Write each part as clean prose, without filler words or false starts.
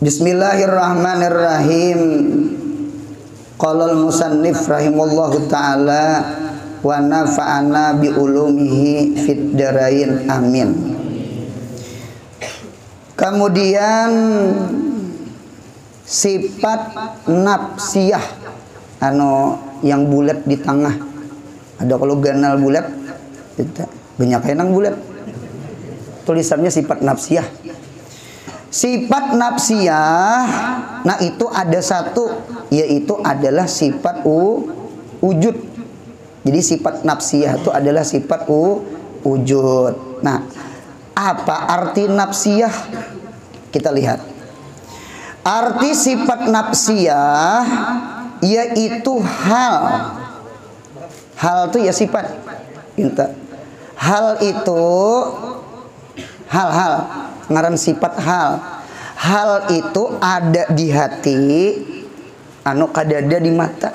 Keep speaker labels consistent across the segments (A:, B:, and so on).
A: Bismillahirrahmanirrahim. Qala al-musannif rahimallahu ta'ala wa nafa'ana bi ulumihi fid darain amin. Kemudian sifat nafsiyah yang bulat di tengah. Ada kalau ganal bulat, banyak enang bulat. Tulisannya sifat nafsiyah. Sifat nafsiyah, nah itu ada satu, yaitu adalah sifat wujud. Jadi sifat nafsiyah itu adalah sifat wujud. Nah, apa arti nafsiyah? Kita lihat. Arti sifat nafsiyah yaitu hal. Hal itu ya sifat. Hal itu hal-hal, ngaran sifat hal. Hal itu ada di hati, kadada di mata.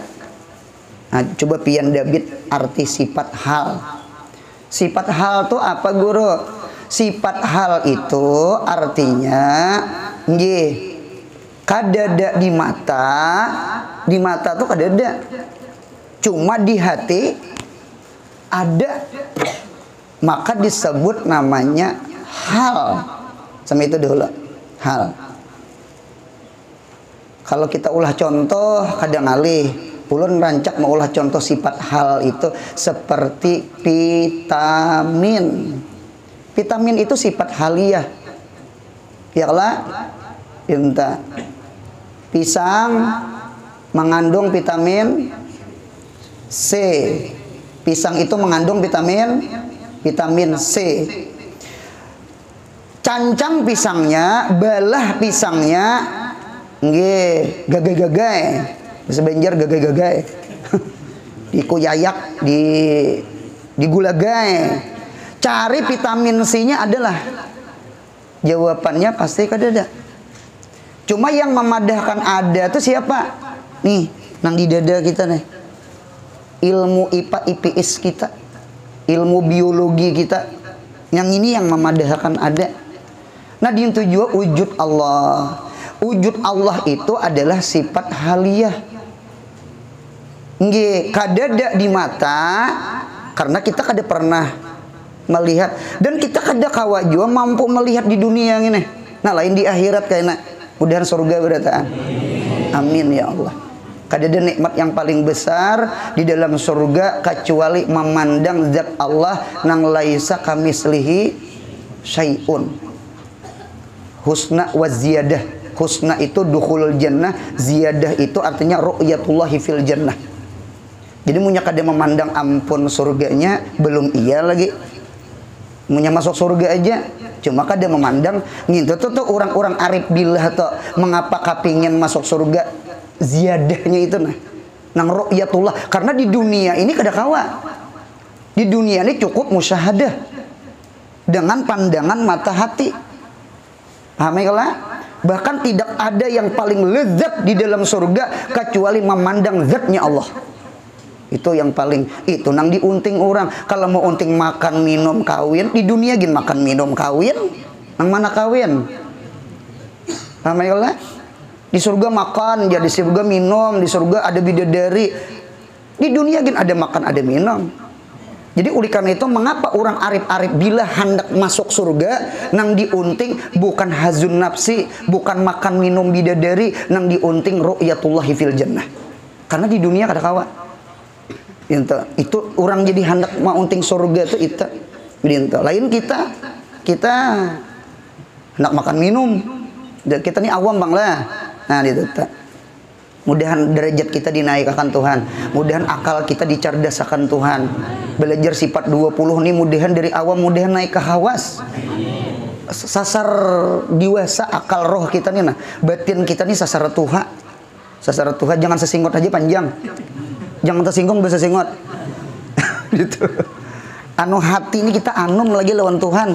A: Nah, coba pian David arti sifat hal. Sifat hal itu apa, Guru? Sifat hal itu artinya kadada di mata tuh kadada. Cuma di hati ada. Maka disebut namanya hal. Sama itu dulu, hal. Kalau kita ulah contoh kadang alih, ulun rancak mau ulah contoh sifat hal itu seperti vitamin. Vitamin itu sifat haliyah. Yalah, inta. Pisang mengandung vitamin C. Pisang itu mengandung vitamin C. Cancang pisangnya, balah pisangnya, gagai-gagai. Sebenjar gagai-gagai. Dikuyayak, digulagai. Cari vitamin C-nya adalah. Jawabannya pasti kadada. Cuma yang memadahkan ada itu siapa? Nih, nang di dada kita nih. Ilmu IPA IPS kita, ilmu biologi kita, yang ini yang memadahkan ada. Nah, di tujuan wujud Allah. Wujud Allah itu adalah sifat haliyah. Kadada di mata, karena kita kada pernah melihat, dan kita kada kawa juga mampu melihat di dunia ini. Nah, lain di akhirat kayaknya. Mudahan surga berataan. Amin ya Allah. Kadada nikmat yang paling besar di dalam surga kecuali memandang zat Allah nang laisa kamislihi syai'un. Husna wa ziyadah. Husna itu dukhulul jannah, ziyadah itu artinya ru'yatullahi fil jannah. Jadi munya kada memandang ampun surganya belum iya lagi. Munya masuk surga aja cuma kada memandang gitu tuh orang-orang arif billah tuh mengapa kapingin masuk surga. Ziyadahnya itu nang ru'yatullah, karena di dunia ini kada kawa. Di dunia ini cukup musyahadah dengan pandangan mata hati. Paham ya? Bahkan tidak ada yang paling lezat di dalam surga kecuali memandang zatnya Allah. Itu yang paling itu nang diunting orang. Kalau mau unting makan minum kawin di dunia gin makan minum kawin, nang mana kawin? Paham ya? Di surga makan, ya di surga minum, di surga ada bidadari. Di dunia gin ada makan, ada minum. Jadi oleh karena itu mengapa orang arif-arif bila hendak masuk surga nang diunting bukan hazun nafsi, bukan makan minum bidadari, nang diunting ru'yatullahi fil jannah. Karena di dunia kada kawa. Itu orang jadi hendak mau unting surga itu. Lain kita hendak makan minum. Kita nih awam bang lah. Nah, itu mudahan derajat kita dinaikkan Tuhan. Mudahan akal kita dicerdasakan Tuhan. Belajar sifat 20 nih mudahan dari awam mudahan naik ke hawas. Sasar dewasa akal roh kita nih batin kita nih sasar Tuhan. Sasar Tuhan jangan sesinggot aja panjang. Jangan tersinggung bisa singgot. Gitu. Hati ini kita anum lagi lawan Tuhan.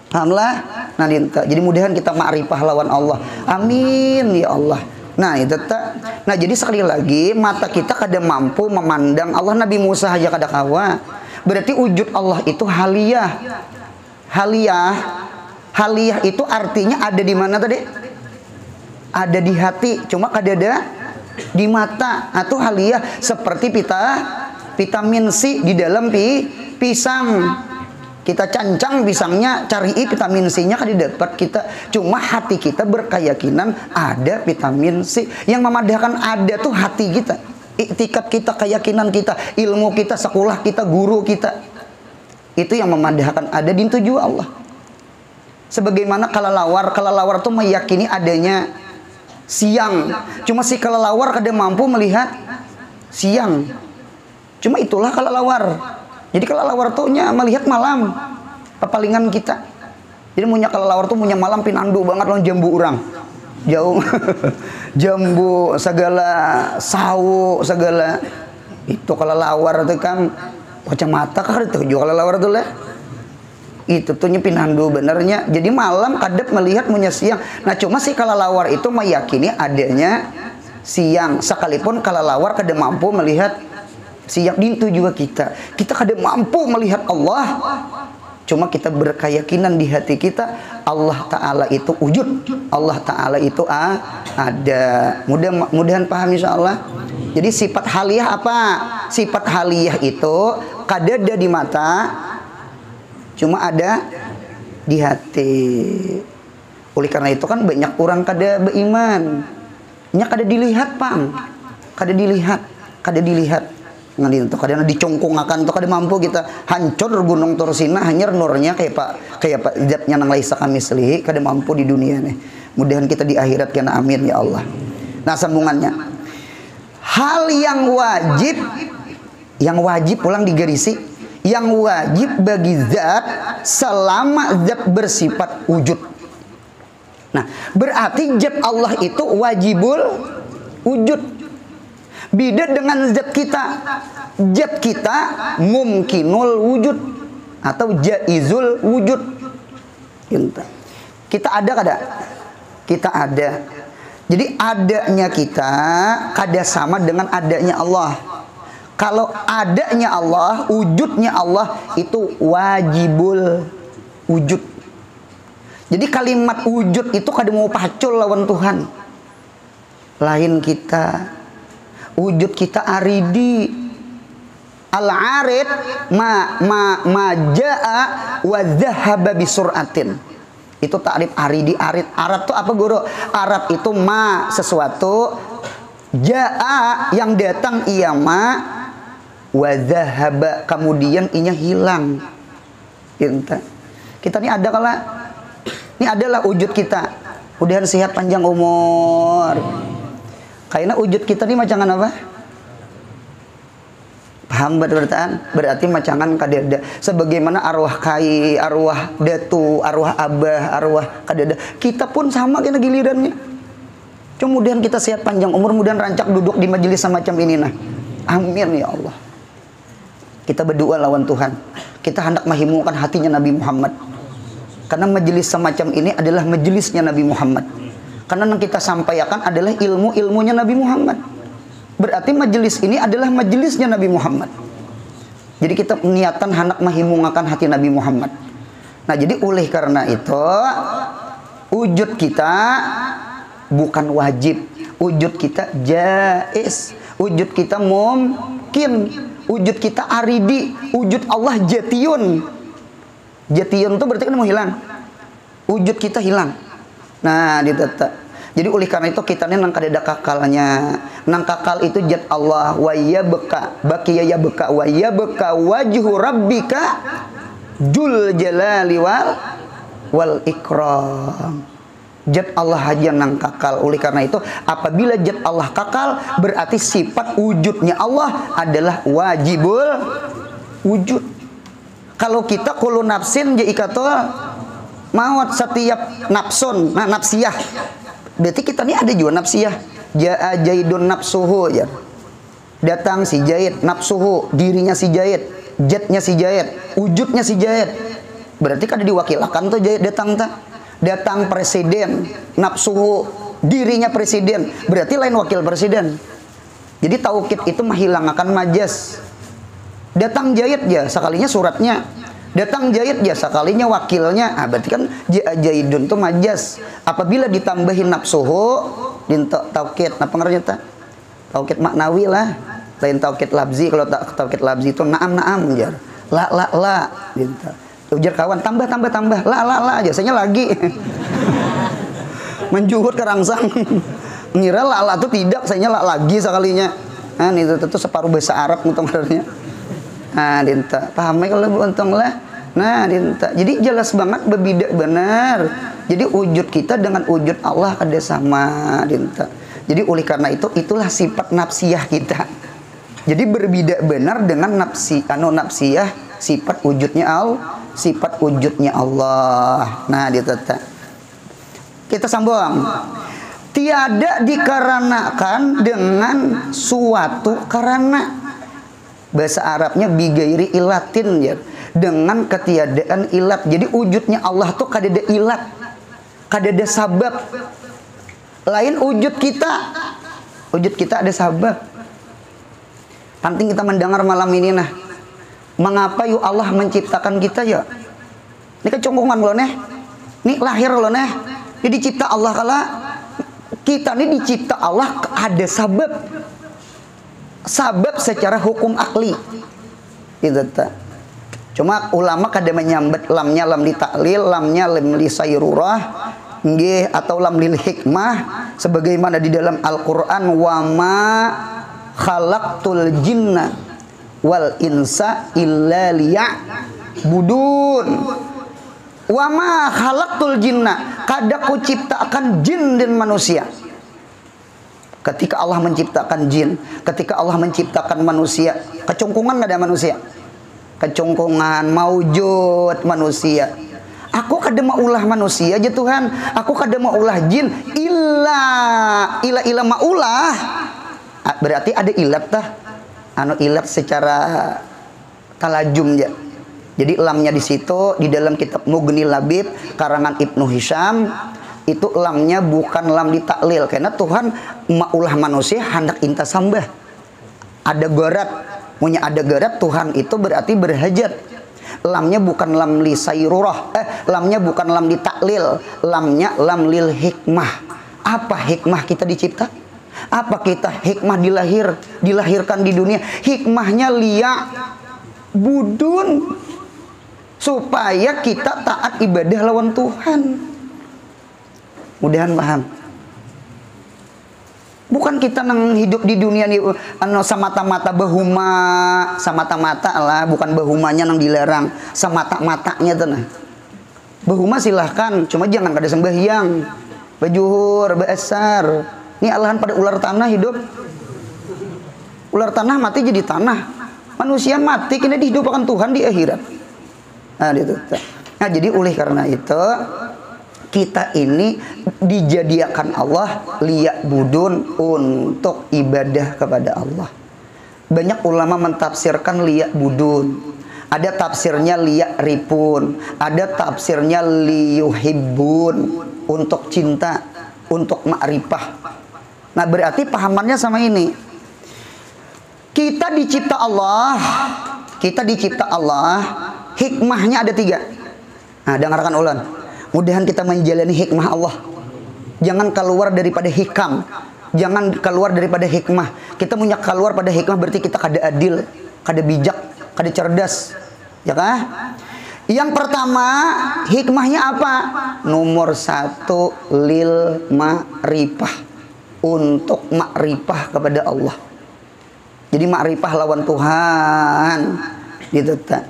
A: Alhamdulillah. Nah, jadi mudahan kita ma'rifah lawan Allah. Amin ya Allah. Nah, itu tak. Nah, jadi sekali lagi mata kita kada mampu memandang Allah. Nabi Musa aja kada kawa. Berarti wujud Allah itu haliyah. Haliyah itu artinya ada di mana tadi? ada di hati, cuma kadada di mata. Atau haliyah seperti vitamin C di dalam pisang. Kita cancang pisangnya, cari vitamin C-nya kan didapat kita. Cuma hati kita berkeyakinan ada vitamin C. Yang memadahkan ada tuh hati kita. Iktikad kita, keyakinan kita, ilmu kita, sekolah kita, guru kita. Itu yang memadahkan ada di tujuan Allah. Sebagaimana kelelawar tuh meyakini adanya siang. Cuma si kelelawar kada mampu melihat siang. Cuma itulah kelelawar. Jadi kelelawar tuh melihat malam. Pepalingan kita. Jadi punya kelelawar tuh punya malam pinandu banget lawan jambu orang. Jauh. Jambu segala sawu segala. Itu kelelawar tuh kan kacamata kan itu juga kelelawar tuh lah. Itu tuh pinandu benernya. Jadi malam kadep melihat punya siang. Nah cuma si kelelawar itu meyakini adanya siang. Sekalipun kelelawar kada mampu melihat siang. Itu juga kita kada mampu melihat Allah. Cuma kita berkeyakinan di hati kita Allah Ta'ala itu wujud, Allah Ta'ala itu ada. Mudah-mudahan paham insyaallah. Jadi sifat haliyah apa? Sifat haliyah itu kada ada di mata, cuma ada di hati. Oleh karena itu kan banyak orang kada beriman, kada dilihat pang, kada dilihat. Ngan itu kadang dicongkongakan tuh kada mampu kita hancur gunung Tursina hanya nurnya kayak pak zatnya nang laisa kamislihi kada mampu di dunia nih. Mudahan kita di akhirat kena amin ya Allah. Nah sambungannya hal yang wajib pulang digarisi, yang wajib bagi zat selama zat bersifat wujud. Nah berarti zat Allah itu wajibul wujud. Beda dengan zat kita. Zat kita mumkinul wujud atau jaizul wujud. Kita ada kada? Kita ada. Jadi adanya kita kada sama dengan adanya Allah. Kalau adanya Allah, wujudnya Allah itu wajibul wujud. Jadi kalimat wujud itu kada mau pacul lawan Tuhan. Lain kita. Wujud kita aridi. Al-arid ma jaa wa dhahaba bisur'atin. Itu takrif aridi, arid. Arad itu apa guru? Arad itu ma sesuatu, jaa yang datang ia ma, wa dhahaba kemudian inya hilang. Kita ini ada kala. Ini adalah wujud kita. Mudahan sehat panjang umur. Karena wujud kita ini macangan apa? Paham berarti macangan kadada. Sebagaimana arwah kai, arwah datu, arwah abah, arwah kadada. Kita pun sama kena gilirannya. Kemudian kita sehat panjang umur, kemudian rancak duduk di majelis semacam ini nah. Amin ya Allah. Kita berdoa lawan Tuhan. Kita hendak menghimukan hatinya Nabi Muhammad. Karena majelis semacam ini adalah majelisnya Nabi Muhammad. Karena yang kita sampaikan adalah ilmu-ilmunya Nabi Muhammad. Berarti majelis ini adalah majelisnya Nabi Muhammad. Jadi kita niatan hendak menghimungakan hati Nabi Muhammad. Nah jadi oleh karena itu wujud kita bukan wajib. Wujud kita jaiz. Wujud kita mungkin. Wujud kita aridi. Wujud Allah jatiyun. Jatiyun itu berarti kan mau hilang. Wujud kita hilang. Nah, ditata. Jadi oleh karena itu kita nih nang kadada kakalnya. Nang kakal itu zat Allah wa yabqa baqiya yabqa wa yabqa wajhu rabbika jul jalali wal ikram. Zat Allah aja nang kakal. Oleh karena itu apabila zat Allah kakal berarti sifat wujudnya Allah adalah wajibul wujud. Kalau kita kullu nafsin jaikatul maut, setiap nafsun, nah nafsiyah. Berarti kita ini ada juga nafsiyah. Jaa Jaidun nafsuhu ya. Datang si Jaid, nafsuhu, dirinya si Jaid, zatnya si Jaid, wujudnya si Jaid. Berarti kan diwakilkan tuh Jaid datang ta. Datang presiden, nafsuhu, dirinya presiden. Berarti lain wakil presiden. Jadi taukid itu menghilangkan majas. Datang Jaid ya, sekalinya suratnya. Datang Zaid jasa kalinya wakilnya. Berarti kan Zaidun tuh majas. Apabila ditambahin nafsuhu dinta taukid. Nah pengertian ta? Taukid maknawi lah. Lain taukid labzi. Kalau taukid labzi itu naam jar. La dinta. Ujar kawan tambah. La jasanya lagi. Menjuhut ke rangsang. Ngira la itu tidak, sayanya la lagi sekalinya. Nah itu separuh bahasa Arab mutung-muturnya. Nah dinta paham kalau untung lah. Nah dinta jadi jelas banget berbeda benar. Jadi wujud kita dengan wujud Allah ada sama dinta. Jadi oleh karena itu itulah sifat nafsiyah kita. Jadi berbeda benar dengan nafsiyah sifat wujudnya Allah. Nah dinta kita sambung. Tiada dikarenakan dengan suatu karena. Bahasa Arabnya bigairi ilatin ya, dengan ketiadaan ilat. Jadi wujudnya Allah tuh kadada ilat, kadada sabab. Lain wujud kita ada sabab. Penting kita mendengar malam ini nah. Mengapa yuk Allah menciptakan kita ya? Ini kecongkongan loh neh. Ini lahir loh neh. Ini dicipta Allah kala kita ini dicipta Allah ada sabab. Sabab secara hukum akli gitu ta. Cuma ulama kada menyambat lamnya lam li ta'lil, lamnya lam li sayrurah nggih atau lam lil hikmah sebagaimana di dalam Al-Qur'an wa ma khalaqtul jinna wal insa illa liya'budun. Wa ma khalaqtul jinna kada ku ciptakan jin dan manusia. Ketika Allah menciptakan jin, ketika Allah menciptakan manusia, kecongkongan nggak ada manusia, kecongkongan maujud manusia. Aku kada mau ulah manusia aja Tuhan, aku kada mau ulah jin, ila maulah. Berarti ada ilat tah, ilat secara talajum ya. Jadi lamnya di situ di dalam kitab Mughni Labib karangan Ibnu Hisham. Itu lamnya bukan lam ditaklil karena Tuhan maulah manusia hendak inta sambah. Ada garat, punya ada garat Tuhan itu berarti berhajat. Lamnya bukan lam li sayrurah, lamnya bukan lam ditaklil, lamnya lam lil hikmah. Apa hikmah kita dicipta? Apa kita hikmah dilahirkan di dunia? Hikmahnya budun supaya kita taat ibadah lawan Tuhan. Mudahan paham. Bukan kita nang hidup di dunia nih semata-mata bahuma, semata-mata lah, bukan bahumanya nang dilarang, semata-matanya tuh nah. Bahuma silahkan, cuma jangan kada sembahyang, bajuhur, beasar. Ini alahan pada ular tanah hidup. Ular tanah mati jadi tanah. Manusia mati kena dihidupkan Tuhan di akhirat. Nah, itu. Nah, jadi oleh karena itu kita ini dijadikan Allah liya'budun untuk ibadah kepada Allah. Banyak ulama mentafsirkan liya'budun. Ada tafsirnya liya'rifun, ada tafsirnya liyuhibbun, untuk cinta, untuk ma'rifah. Nah, berarti pahamannya sama ini. Kita dicipta Allah, hikmahnya ada 3. Nah, dengarkan ulang. Mudahan kita menjalani hikmah Allah. Jangan keluar daripada hikam. Jangan keluar daripada hikmah. Kita punya keluar pada hikmah berarti kita kada adil, kada bijak, kada cerdas. Ya kah? Yang pertama, hikmahnya apa? Nomor 1 lil ma'rifah. Untuk ma'rifah kepada Allah. Jadi ma'rifah lawan Tuhan. Gitu tak.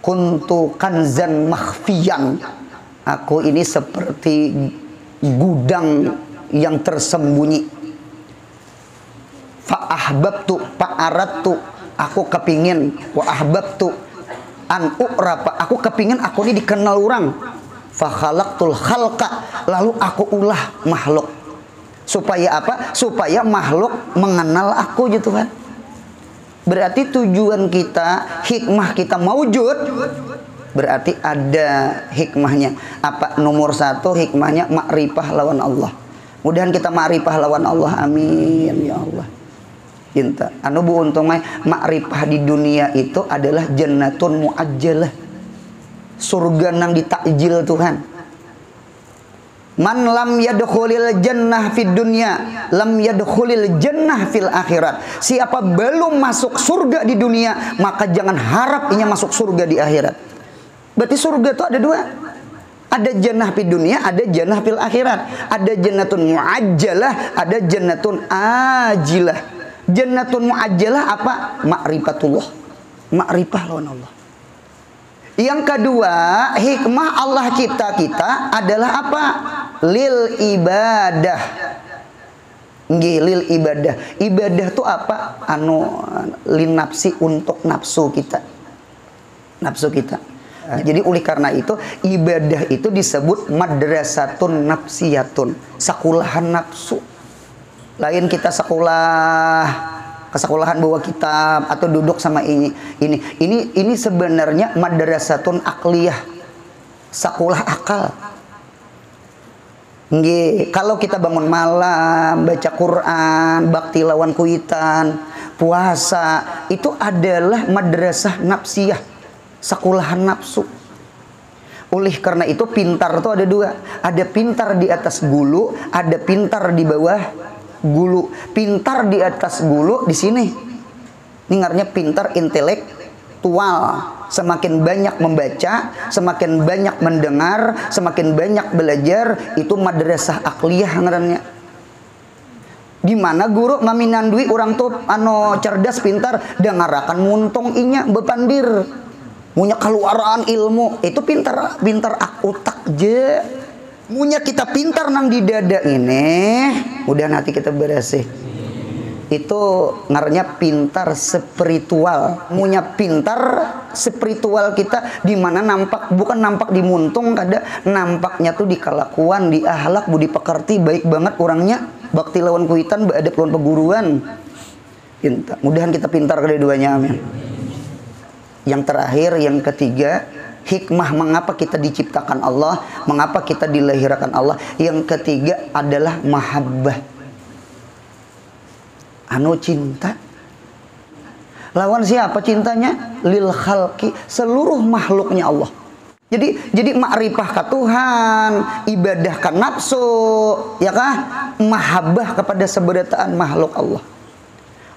A: Kuntu kanzan makhfiyan. Aku ini seperti gudang yang tersembunyi. Fa ahbabtu fa'aradtu. Aku kepingin wa ahbabtu an u'rafa. Aku kepingin aku ini dikenal orang. Fa khalaqtul khalqa. Lalu aku ulah makhluk. Supaya apa? Supaya makhluk mengenal aku gitu kan. Berarti tujuan kita, hikmah kita maujud, berarti ada hikmahnya. Apa? Nomor 1 hikmahnya makrifah lawan Allah. Mudahan kita makrifah lawan Allah. Amin ya Allah. Cinta. Anu bu untung makrifah di dunia itu adalah jannatun muajjalah. surga nang ditakjil Tuhan. Man lam yadkhulil jannah fid dunya lam yadkhulil jannah fil akhirat. Siapa belum masuk surga di dunia, maka jangan harap ia masuk surga di akhirat. Berarti surga itu ada dua. Ada jannah fid dunya, ada jannah fil akhirat. Ada jannatun muajjalah, ada jannatun ajilah. Jannatun muajjalah apa? Ma'rifatullah. Ma'rifah lawan Allah. Yang kedua, hikmah Allah cipta kita adalah apa? Lil ibadah. Nggih, lil ibadah. Ibadah itu apa? Lin nafsi, untuk nafsu kita. Nafsu kita. Jadi oleh karena itu ibadah itu disebut madrasatun nafsiyatun, sekolahan nafsu. Lain kita sekolahan bawa kitab atau duduk sama ini sebenarnya madrasatun akliyah, sekolah akal. Nggih, kalau kita bangun malam baca Quran, bakti lawan kuitan, puasa, itu adalah madrasah nafsiyah, sekolahan nafsu. Oleh karena itu pintar itu ada dua. Ada pintar di atas gulu, ada pintar di bawah gulu. Pintar di atas gulu di sini. Ini artinya pintar intelektual. Semakin banyak membaca, semakin banyak mendengar, semakin banyak belajar, itu madrasah akliyah ngarannya. Di mana guru maminandui orang tuh cerdas pintar dengarakan muntung inya bepandir. Munya keluaran ilmu itu pintar otak je. Munya kita pintar nang di dada ini, udah nanti kita beresih. Itu ngaranya pintar spiritual. Munya pintar spiritual kita di mana nampak, bukan nampak di muntung, kada nampaknya tuh di kelakuan, di akhlak, budi pekerti, baik banget orangnya, bakti lawan kuitan, beadab lawan peguruan. Pintar. Mudahan kita pintar kedua-duanya, amin. Yang terakhir, yang ketiga, hikmah mengapa kita diciptakan Allah, mengapa kita dilahirkan Allah. Yang ketiga adalah mahabbah. Cinta. Lawan siapa cintanya? Lil khalqi, seluruh makhluknya Allah. Jadi ma'rifah ke Tuhan, ibadah ke nafsu, ya kah? Mahabbah kepada seberataan makhluk Allah.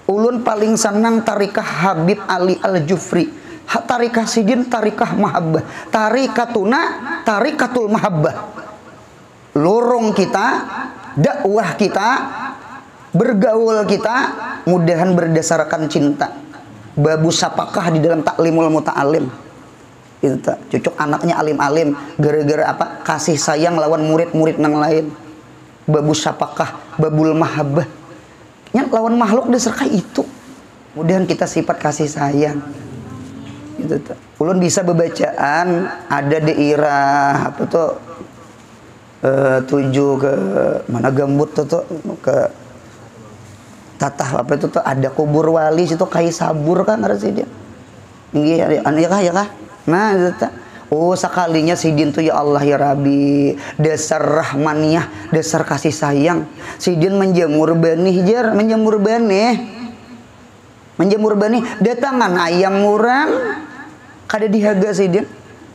A: Ulun paling senang tarikah Habib Ali Al-Jufri. Tarikah sidin, tarikah mahabbah. Tarikatuna, tarikatul mahabbah. Lorong kita, dakwah kita, bergaul kita, mudahan berdasarkan cinta. Babu sapakah di dalam taklimul muta'alim. Itu cucuk anaknya alim-alim. Gara-gara apa? Kasih sayang lawan murid-murid yang lain. Babu sapakah, babul mahabbah. Yang lawan makhluk diserkai itu. Mudahan kita sifat kasih sayang. Gitu tuh. Ulun bisa bebacaan ada daerah apa tuh tuju ke mana Gambut tuh ke Tatah apa itu tuh ada kubur wali situ kai sabur kan ada sih dia. Nggih ya kah? Nah itu tuh. Oh sekalinya sidin tuh ya Allah ya Rabbi, dasar rahmaniyah, dasar kasih sayang. Sidin menjemur benih jar, menjemur benih. Datangan ayam murang kada dihaga sidin.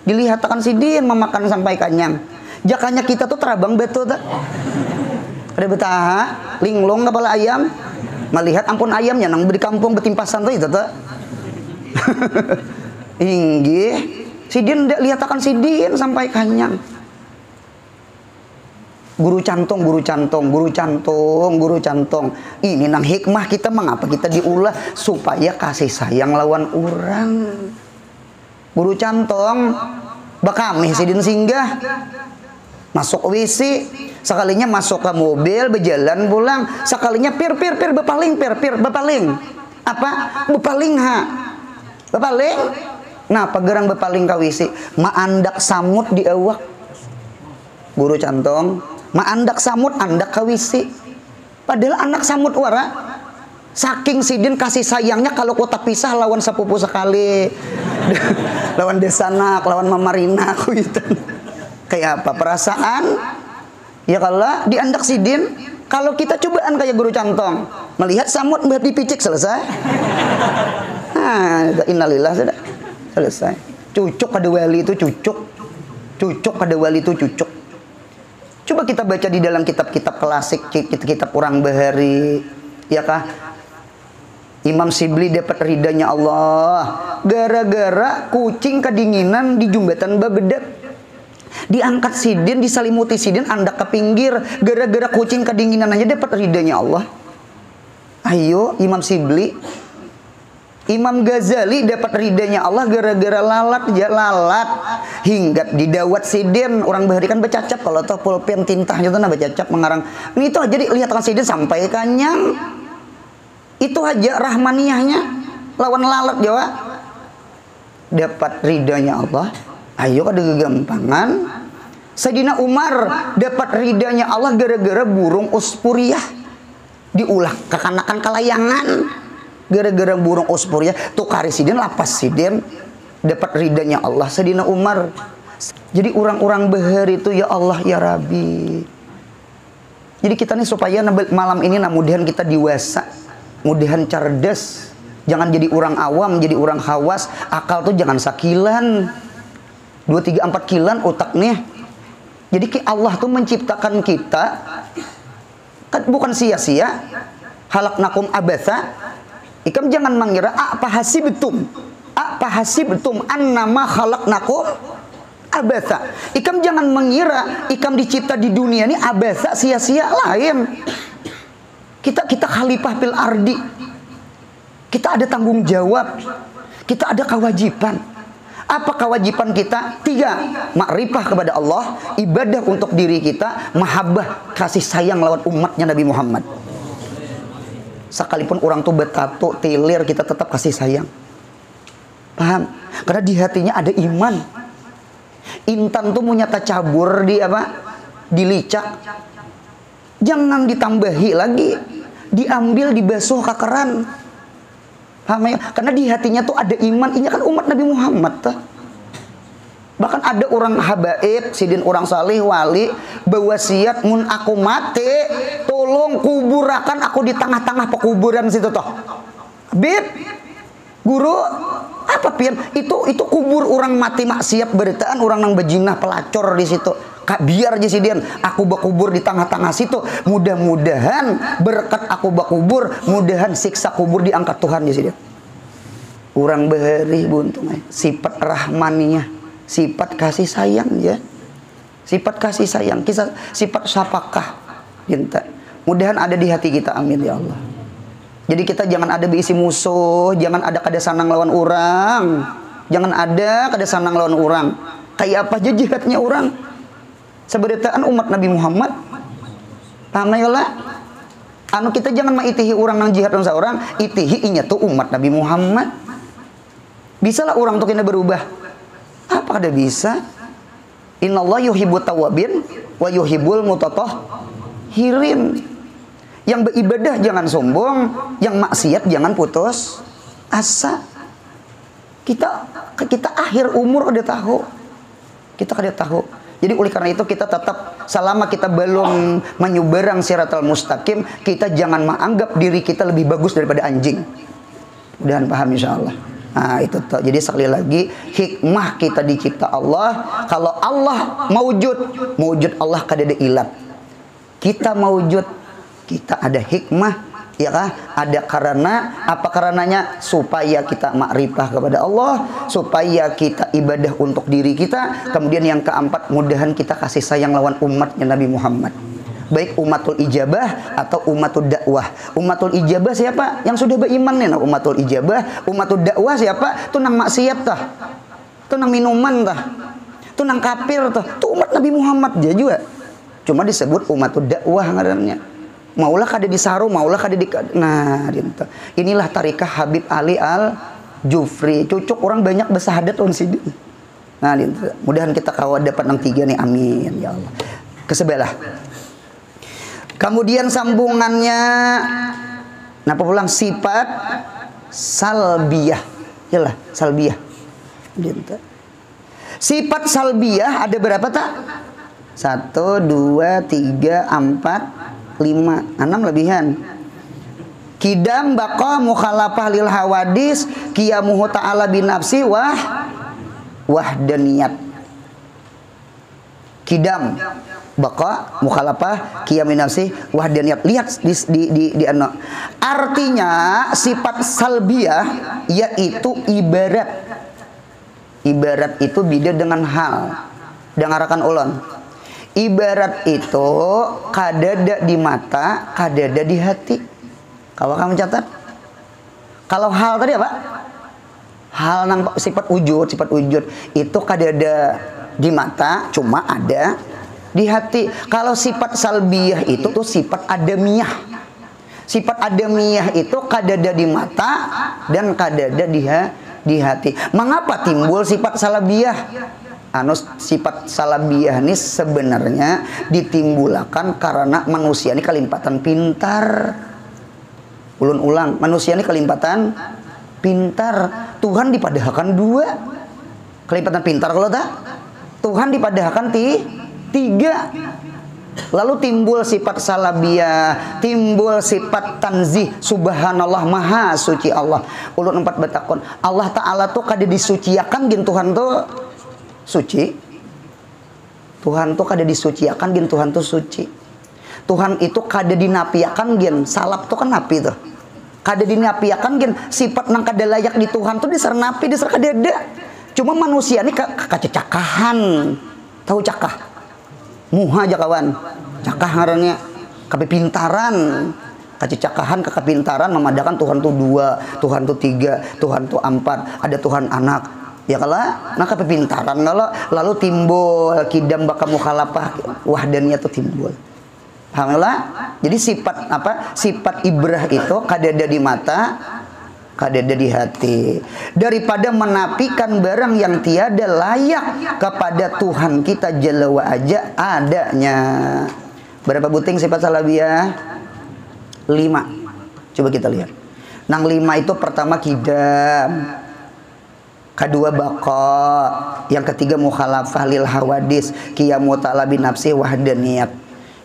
A: Dilihatkan sidin memakan sampai kenyang. Jakanya kita tuh terabang betul tak? Ada betaha, linglong kepala ayam. Melihat ampun ayamnya nang beri kampung betimpasan tuh itu tak? Inggih. Sidin lihatkan sidin sampai kenyang. Guru cantong. Ini nang hikmah kita mengapa kita diulah supaya kasih sayang lawan orang. Guru cantong bakamih sidin singgah masuk WC, sekalinya masuk ke mobil berjalan pulang, sekalinya pir bepaling apa bepaling nah pagerang bepaling ke WC maandak samut di awak guru cantong maandak samut andak ke WC padahal anak samut wara saking sidin kasih sayangnya kalau kota pisah lawan sepupu sekali lawan desanak lawan mamarina kuitan. Kayak apa perasaan ya kalau diandak sidin kalau kita cobaan kayak guru cantong melihat samut mbak dipicik selesai. Nah innalillah sudah selesai. Cucuk kada wali itu cucuk. Cucuk kada wali itu cucuk. Coba kita baca di dalam kitab-kitab klasik, kitab orang bahari, ya kah? Imam Sibli dapat ridanya Allah gara-gara kucing kedinginan di Jumbatan Baghdad. Diangkat sidin, disalimuti sidin, andak ke pinggir, gara-gara kucing kedinginan aja dapat ridanya Allah. Ayo Imam Sibli. Imam Ghazali dapat ridanya Allah gara-gara lalat hingga didawat sidin. Orang bahari kan becacap, kalau toh pulpen tinta itu nah becacap mengarang. Ini itu aja dilihat kan sidin sampai kanyang. Itu aja rahmaniyahnya lawan lalat Jawa. Dapat ridanya Allah. Ayo kada kegampangan. Sayyidina Umar dapat ridanya Allah gara-gara burung uspuriyah diulah kekanakan kalayangan. Gara-gara burung uspuriyah tukari sidin lapas sidin dapat ridanya Allah. Sayyidina Umar. Jadi orang-orang bahari itu ya Allah ya Rabbi. Jadi kita nih supaya malam ini mudahan kita dewasa, mudahan cerdas. Jangan jadi orang awam, jadi orang khawas. Akal tuh jangan sakilan. 2, 3, 4 kilan otaknya. Jadi Allah tuh menciptakan kita kan bukan sia-sia. Halaknakum abatha. Ikam jangan mengira apa hasibtum annama khalaqnakum abatha. Ikam jangan mengira ikam dicipta di dunia ini abatha, sia-sia. Lain. Kita khalifah fil ardi. Kita ada tanggung jawab. Kita ada kewajiban. Apa kewajiban kita? 3, makrifah kepada Allah, ibadah untuk diri kita, mahabbah, kasih sayang lawan umatnya Nabi Muhammad. Sekalipun orang tuh betato, tilir, kita tetap kasih sayang. Paham? Karena di hatinya ada iman. Intan tuh mau nyata cabur di apa? Dilicak. Jangan ditambahi lagi. Diambil, dibasuh kakeran. Paham ya? Karena di hatinya tuh ada iman. Ini kan umat Nabi Muhammad tuh. Bahkan ada orang habaib, sidin orang salih, wali, bewasiat, mun aku mati, tolong kuburakan aku di tengah-tengah pekuburan situ toh. Bib, guru, apa pian? Itu kubur orang mati maksiat beritaan orang nang bejinah pelacor di situ. Kak biar aja sidin, aku bakubur di tengah-tengah situ. Mudah-mudahan berkat aku bakubur, mudahan siksa kubur diangkat Tuhan ya sidin. Orang bahari buntung, sifat rahmaniyah. Sifat kasih sayang ya. Sifat kasih sayang, sifat syafaqah. Mudahan ada di hati kita, amin ya Allah. Jadi kita jangan ada berisi musuh, jangan ada kada sanang lawan orang. Jangan ada kada sanang lawan orang. Kayak apa aja jihadnya orang. Seberitaan umat Nabi Muhammad. Paham ya Allah? Anu kita jangan maitihi orang nang jihad lawan seorang, itihi inya tuh umat Nabi Muhammad. Bisalah orang tuh kena berubah. Apa ada bisa? Innallaha yuhibbut tawwabin wa yuhibbul mutatahhirin. Yang beribadah jangan sombong, yang maksiat jangan putus asa. Kita akhir umur udah tahu. Kita kada tahu. Jadi oleh karena itu kita tetap selama kita belum menyuberang siratal mustaqim, kita jangan menganggap diri kita lebih bagus daripada anjing. Mudahan paham insyaallah. Nah itu tuh. Jadi sekali lagi hikmah kita dicipta Allah. Kalau Allah maujud Allah kada ada ilat. Kita maujud, kita ada hikmah, ya kah? Ada karena apa karenanya? Supaya kita makrifah kepada Allah, supaya kita ibadah untuk diri kita. Kemudian yang keempat, mudahan kita kasih sayang lawan umatnya Nabi Muhammad. Baik umatul ijabah atau umatul dakwah. Umatul ijabah siapa? Yang sudah beriman nih, nah umatul ijabah. Umatul dakwah siapa? Itu nang maksiat tah. Itu nang minuman tah. Itu nang kafir tah. Itu umat Nabi Muhammad aja juga. Cuma disebut umatul dakwah ngarannya. Maulah kada disaru, maulah kada di. Nah, gitu. Inilah tarikah Habib Ali Al-Jufri. Cucuk orang banyak bersahadat on sidin. Nah, gitu. Mudahan kita kawat dapat nang 3 nih, amin ya Allah. Kesebelah. Kemudian sambungannya napa pulang sifat salbiyah. Yalah, salbiyah. Sifat salbiyah ada berapa tak? 1, 2, 3, 4, 5, 6 lebihan. Kidam baqa mukhalafah lil hawadis qiyamuhu ta'ala binafsi wahdaniyat. Kidam baqa mukhalafah qiyamin nafsi wahdaniyat. Lihat di artinya sifat salbiyah yaitu ibarat itu beda dengan hal. Dengarkan ulun. Ibarat itu kadada di mata, kadada di hati. Kalau kamu catat. Kalau hal tadi apa? Hal nang sifat wujud itu kadada di mata, cuma ada di hati. Kalau sifat salbiyah itu tuh sifat adamiyah. Sifat adamiyah itu kadada di mata dan kadada di hati. Mengapa timbul sifat salbiyah? Sifat salabiyah ini sebenarnya ditimbulkan karena manusia ini kelimpatan pintar. Ulun ulang, manusia ini kelimpatan pintar. Tuhan dipadahkan dua. Kelimpatan pintar kalau tak? Tuhan dipadahkan tiga. Lalu timbul sifat salabiyah, timbul sifat tanzih, subhanallah, maha suci Allah. Ulun 4 betakon, Allah Ta'ala tuh kada disuciakan gin Tuhan tuh suci. Tuhan tuh kada disuciakan gin Tuhan tuh suci. Tuhan itu kada dinapiakan gin salap tuh kan napi tuh. Kada dinapiakan gin sifat nang kada layak di Tuhan tuh disar napi, disar kada ada. Cuma manusia ini kacakahan. Tahu cakah? Muha aja kawan. Cakah ngarannya kepintaran. Kacakahan kepintaran memadakan Tuhan tuh 2, Tuhan tuh 3, Tuhan tuh 4, ada Tuhan anak. Ya kalah, nah kepintaran kalau lalu timbul kidam baka mukhalafah wahdaniyah tuh timbul. Alhamdulillah. Jadi sifat apa? Sifat ibrah itu kadada di mata, kadada di hati. Daripada menafikan barang yang tiada layak kepada Tuhan kita jalla wa aja adanya. Berapa buting sifat salabiyah? 5. Coba kita lihat. Nang 5 itu pertama kidam. Kedua baqa, yang ketiga mukhalafah lil hawadis, qiyamu ta'ala bin nafsi wahdaniyat.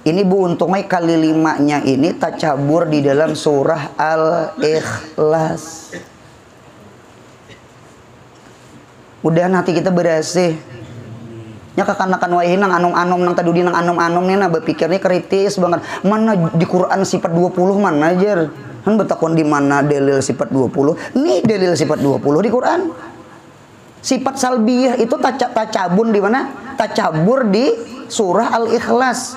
A: Ini Bu untungnya kali 5-nya ini tercabur di dalam surah Al-Ikhlas. Mudah nanti kita berhasil. Nya kakanakan wae nang anom-anom nang tadudi nang anom-anom nih nah berpikirnya kritis banget. Mana di Quran sifat 20 mana aja. Kan betakon di mana dalil sifat 20? Nih dalil sifat 20 di Quran. Sifat salbiyah itu tacabun di mana? Tacabur di surah Al-Ikhlas.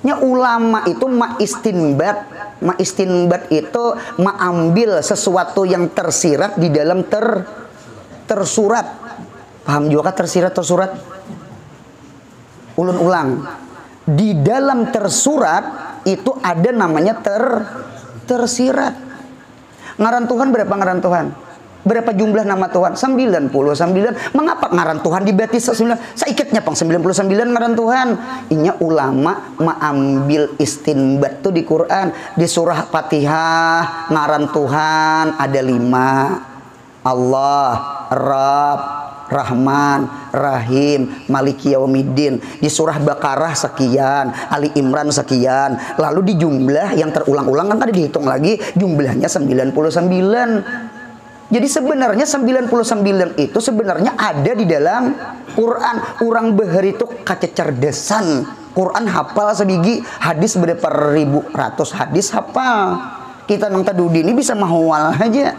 A: Nya ulama itu maistinbat. Maistinbat itu mengambil sesuatu yang tersirat di dalam tersurat. Paham juga tersirat tersurat? Ulun ulang. Di dalam tersurat itu ada namanya tersirat. Ngaran Tuhan berapa ngaran Tuhan? Berapa jumlah nama Tuhan? 99. Mengapa ngaran Tuhan dibati 9? Saikitnya pang 99 ngaran Tuhan. Inya ulama mengambil istinbat tuh di Quran. Di surah Fatihah ngaran Tuhan ada 5. Allah, Rabb, Rahman, Rahim, Maliki Yaumiddin. Di surah Baqarah sekian, Ali Imran sekian. Lalu di jumlah yang terulang-ulang kan tadi dihitung lagi jumlahnya 99. Jadi sebenarnya 99 itu sebenarnya ada di dalam Quran. Urang beher itu kacecerdasan. Quran hafal sebiji, hadis berapa ribu ratus hadis hafal. Kita nang tadudi ini bisa mahwal aja.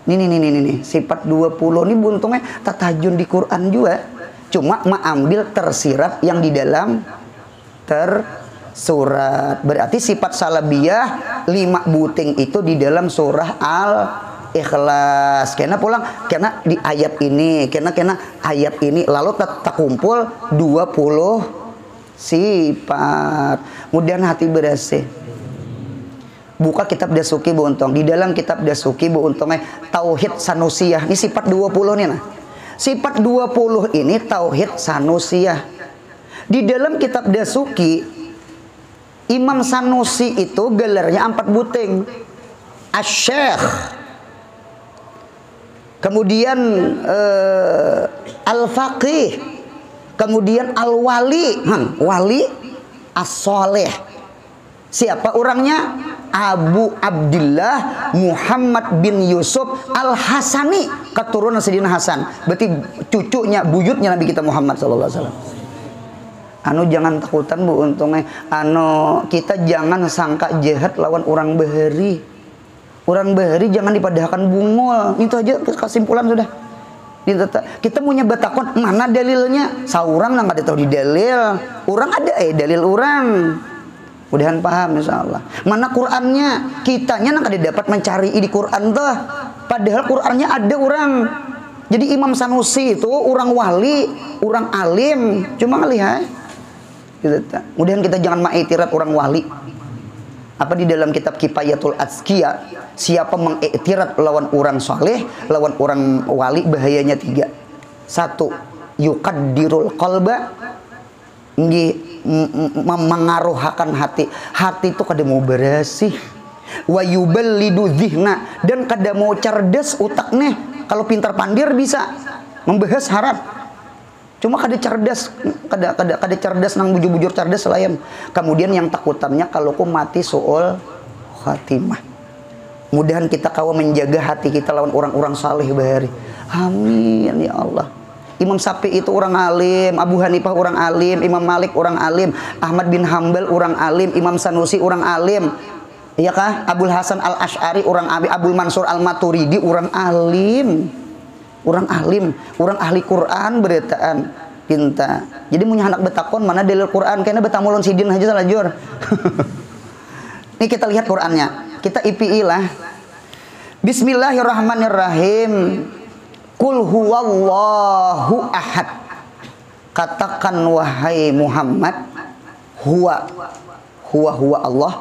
A: Nih sifat 20 ini buntungnya tatajun di Quran juga. Cuma mengambil tersirat yang di dalam tersurat. Berarti sifat salabiyah 5 buting itu di dalam surah Al-Ikhlas. Karena pulang, karena di ayat ini, karena ayat ini lalu terkumpul 20 sifat. Mudah hati berasih. Buka kitab Dasuki Bu Untong. Di dalam kitab Dasuki Bu Untongnya Tauhid Sanusiyah. Ini sifat 20 nih nah. Sifat 20 ini Tauhid Sanusiyah. Di dalam kitab Dasuki Imam Sanusi itu gelarnya 4 buting. Asy-Syekh. Kemudian Al-Faqih. Kemudian Al-Wali. Wali As-Soleh. Siapa orangnya? Abu Abdillah Muhammad bin Yusuf Al-Hasani, keturunan Sayyidina Hasan. Berarti cucunya, buyutnya Nabi kita Muhammad sallallahu alaihi wasallam. Anu jangan takutan Bu, untungnya anu kita jangan sangka jahat lawan orang bahari. Orang bahari jangan dipadahkan bungul. Itu aja kesimpulan sudah. Kita punya batakon mana dalilnya? Saurang nang ada tahu di dalil. Orang ada dalil orang. Mudahan paham insyaallah. Mana Qur'annya? Kitanya nang kada dapat mencari di Qur'an tuh. Padahal Qur'annya ada orang. Jadi Imam Sanusi itu orang wali, orang alim, cuma ngelihat. Gitu. Mudahan kita jangan mengiktirat orang wali. Apa di dalam kitab Kifayatul Azkiya, siapa mengiktirat lawan orang saleh, lawan orang wali, bahayanya 3. 1, yuqaddirul qalba, mengaruhakan hati. Hati itu kada mau bersih. Wa yuballidu dzihna, dan kada mau cerdas utaknya. Kalau pintar pandir bisa membahas harap. Cuma kada cerdas, kada cerdas nang bujur-bujur cerdas layan. Kemudian yang takutannya kalau ku mati suul khatimah. Mudahan kita kawa menjaga hati kita lawan orang-orang saleh bahari. Amin ya Allah. Imam Syafi'i itu orang alim, Abu Hanifah orang alim, Imam Malik orang alim, Ahmad bin Hambal orang alim, Imam Sanusi orang alim. Iya kah? Abul Hasan Al-Asy'ari orang alim, Abul Mansur Al-Maturidi orang alim. Orang alim, orang ahli Quran beritaan pinta. Jadi punya anak betakon mana dalil Quran, kayaknya betamulun sidin aja salah jur. Ini kita lihat Qurannya, kita IPI lah. Bismillahirrahmanirrahim. Qul huwallahu ahad. Katakan wahai Muhammad, huwa Allah.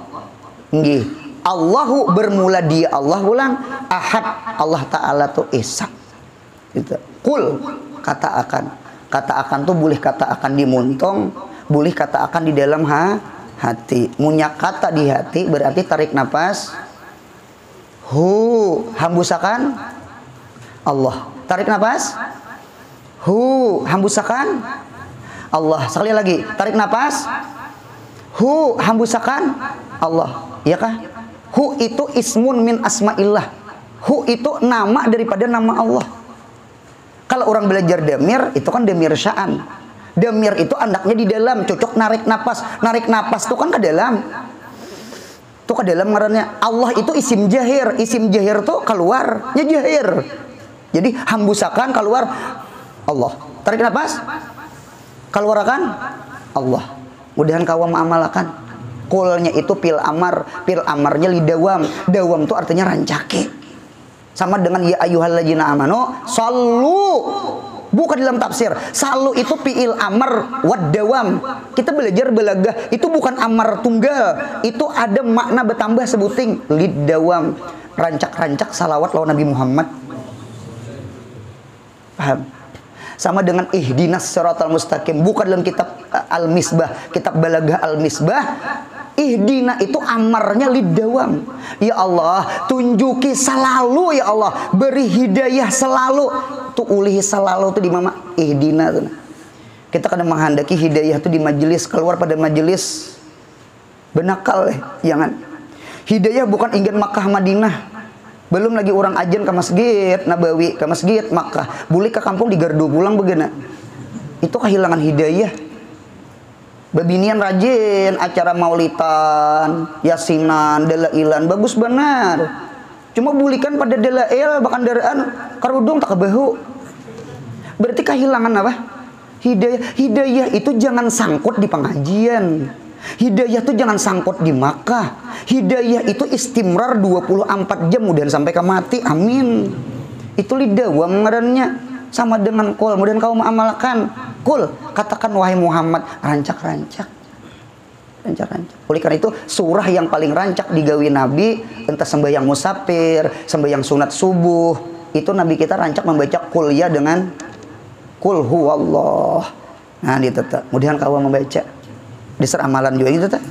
A: Nggih. Allahu bermula dia Allah ulang, ahad Allah Ta'ala tuh esa. Gitu. Kul, kata akan tuh boleh kata akan di muntong, boleh kata akan di dalam hati. Munya kata di hati berarti tarik nafas. Hambusakan Allah. Tarik nafas. Hambusakan Allah. Sekali lagi, tarik nafas. Hambusakan Allah. Iya kah? Itu ismun min asma'illah. Itu nama daripada nama Allah. Kalau orang belajar damir, itu kan damir sya'an. Damir itu anaknya di dalam, cocok narik napas. Narik napas itu kan ke dalam. Itu ke dalam ngarannya. Allah itu isim jahir. Isim jahir itu keluarnya jahir. Jadi hambusakan keluar Allah. Tarik napas. Keluarkan Allah. Mudahan kawan mengamalkan. Kulnya itu pil amar. Pil amarnya lidawam. Dawam itu artinya rancake. Sama dengan ya ayyuhalladzina amanu sallu, bukan dalam tafsir. Sallu itu fi'il amar wad dawam. Kita belajar balaghah itu bukan amar tunggal, itu ada makna bertambah sebuting lid dawam. Rancak-rancak salawat lawan Nabi Muhammad. Paham? Sama dengan ihdinas siratal mustaqim, bukan dalam kitab Al-Misbah, kitab balaghah Al-Misbah. Ihdina itu amarnya lidawam. Ya Allah, tunjuki selalu ya Allah, beri hidayah selalu. Tuh ulih selalu tuh di mama ihdina tuh. Kita kadang menghendaki hidayah tuh di majelis, keluar pada majelis benakal jangan. Hidayah bukan ingin Makkah Madinah. Belum lagi orang ajan ke masjid Nabawi, ke masjid Makkah, boleh ke kampung di gardu pulang begena. Itu kehilangan hidayah. Babinian rajin acara maulitan, yasinan, dalailan, bagus benar. Cuma bulikan pada dalail bahkan daraan karudung tak kebahu. Berarti kehilangan apa? Hidayah. Hidayah itu jangan sangkut di pengajian. Hidayah itu jangan sangkut di Makkah. Hidayah itu istimrar 24 jam mudahan sampai ke mati. Amin. Itu lidawam ngarannya. Sama dengan kul, kemudian kau mengamalkan kul, katakan wahai Muhammad, rancak-rancak. Oleh karena itu surah yang paling rancak digawi Nabi, entah sembahyang musafir, sembahyang sunat subuh, itu Nabi kita rancak membaca kul ya dengan kul huwallah. Nah dia tetap, kemudian kau membaca di seramalan juga itu tetap